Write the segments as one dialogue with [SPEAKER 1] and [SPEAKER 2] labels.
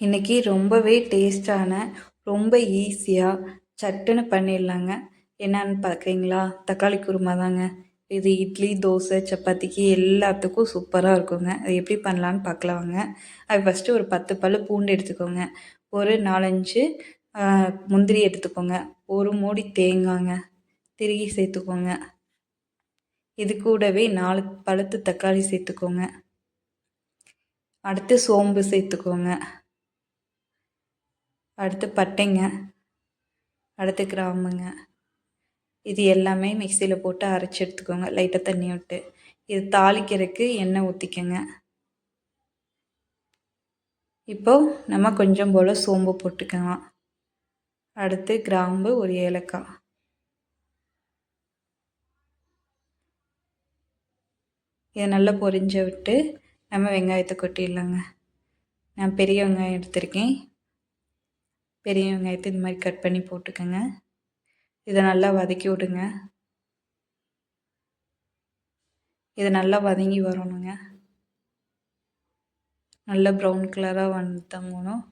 [SPEAKER 1] இன்றைக்கி ரொம்பவே டேஸ்டான ரொம்ப ஈஸியாக சட்டுன்னு பண்ணிடலாங்க. என்னன்னு பார்க்குறீங்களா? தக்காளி குருமா தாங்க. இது இட்லி, தோசை, சப்பாத்திக்கு எல்லாத்துக்கும் சூப்பராக இருக்குங்க. அது எப்படி பண்ணலான்னு பார்க்கலாங்க. அது ஃபஸ்ட்டு ஒரு 10 பல் பூண்டு எடுத்துக்கோங்க. ஒரு 4, 5 முந்திரி எடுத்துக்கோங்க. ஒரு மூடி தேங்காய்ங்க திருகி சேர்த்துக்கோங்க. இது கூடவே 4 பழுத்து தக்காளி சேர்த்துக்கோங்க. அடுத்து சோம்பு சேர்த்துக்கோங்க. அடுத்து பட்டைங்க, அடுத்து கிராம்புங்க. இது எல்லாமே மிக்சியில் போட்டு அரைச்சி எடுத்துக்கோங்க லைட்டாக தண்ணி விட்டு. இது தாளிக்கிறதுக்கு எண்ணெய் ஊற்றிக்கோங்க. இப்போது நம்ம கொஞ்சம் போல் சோம்பு போட்டுக்கலாம். அடுத்து கிராம்பு, ஒரு ஏலக்காய். இதை நல்லா பொரிஞ்ச விட்டு நம்ம வெங்காயத்தை கொட்டிடலாங்க. நான் பெரிய வெங்காயம் எடுத்திருக்கேன். பெரிய வெங்காயத்தை இந்த மாதிரி கட் பண்ணி போட்டுக்கோங்க. இதை நல்லா வதக்கி விடுங்க. இது நல்லா வதங்கி வரணுங்க. நல்லா ப்ரௌன் கலராக வதங்கணும்.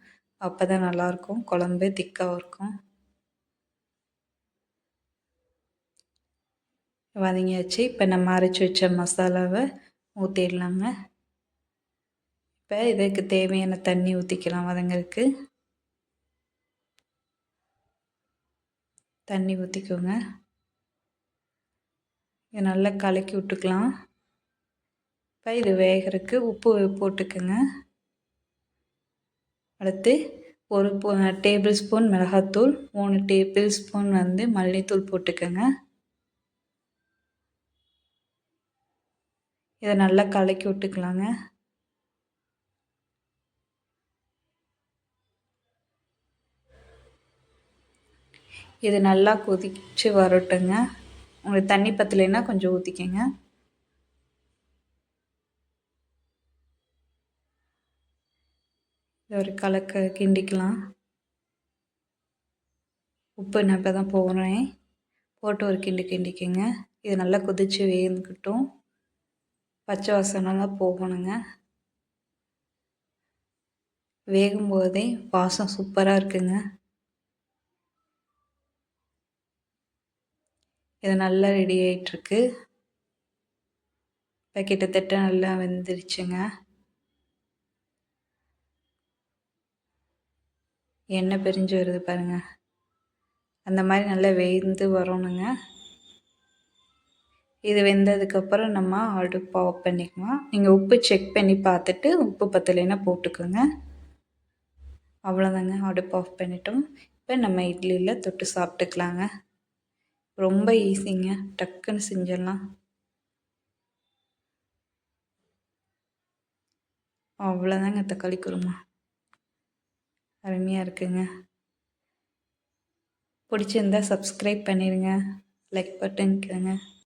[SPEAKER 1] அப்போ தான் நல்லாயிருக்கும், குழம்பு திக்காகவும் இருக்கும். வதங்கியாச்சு. இப்போ நம்ம அரைச்சி வச்ச மசாலாவை ஊற்றிடலாங்க. இப்போ இதுக்கு தேவையான தண்ணி ஊற்றிக்கலாம். வதங்கிறதுக்கு தண்ணி ஊற்றிக்கோங்க. இதை நல்லா கலக்கி விட்டுக்கலாம். இப்போ இது வேகிறதுக்கு உப்பு போட்டுக்கோங்க. அடுத்து ஒரு டேபிள் ஸ்பூன் மிளகாத்தூள், 3 டேபிள் ஸ்பூன் மல்லித்தூள் போட்டுக்கோங்க. இதை நல்லா கலக்கி விட்டுக்கலாங்க. இது நல்லா கொதிச்சு வரட்டுங்க. உங்களுக்கு தண்ணி பத்தலைன்னா கொஞ்சம் ஊற்றிக்கங்க. இது ஒரு கலக்க கிண்டிக்கலாம். உப்பு நான் இப்போ தான் போடுறேன். போட்டு ஒரு கிண்டிக்கங்க. இது நல்லா கொதித்து வேகட்டும். பச்சை வாசனைலாம் போகணுங்க. வேகும்போதே வாசம் சூப்பராக இருக்குங்க. இது நல்லா ரெடி ஆகிட்டுருக்கு. இப்போ கிட்டத்தட்ட நல்லா வெந்துருச்சுங்க. எண்ணெய் பிரிஞ்சு வருது பாருங்கள். அந்த மாதிரி நல்லா வெந்து வரணுங்க. இது வெந்ததுக்கப்புறம் நம்ம அடுப்பு ஆஃப் பண்ணிக்கலாம். நீங்கள் உப்பு செக் பண்ணி பார்த்துட்டு உப்பு பத்தலைன்னா போட்டுக்கோங்க. அவ்வளோதாங்க, அடுப்பு ஆஃப் பண்ணிட்டோம். இப்போ நம்ம இட்லியில் தொட்டு சாப்பிட்டுக்கலாங்க. ரொம்ப ஈஸிங்க, டக்குன்னு செஞ்சிடலாம். அவ்வளோதாங்க தக்காளி குருமா. அருமையாக இருக்குங்க. பிடிச்சிருந்தா சப்ஸ்கிரைப் பண்ணிடுங்க, லைக் பட்டன்க்குங்க.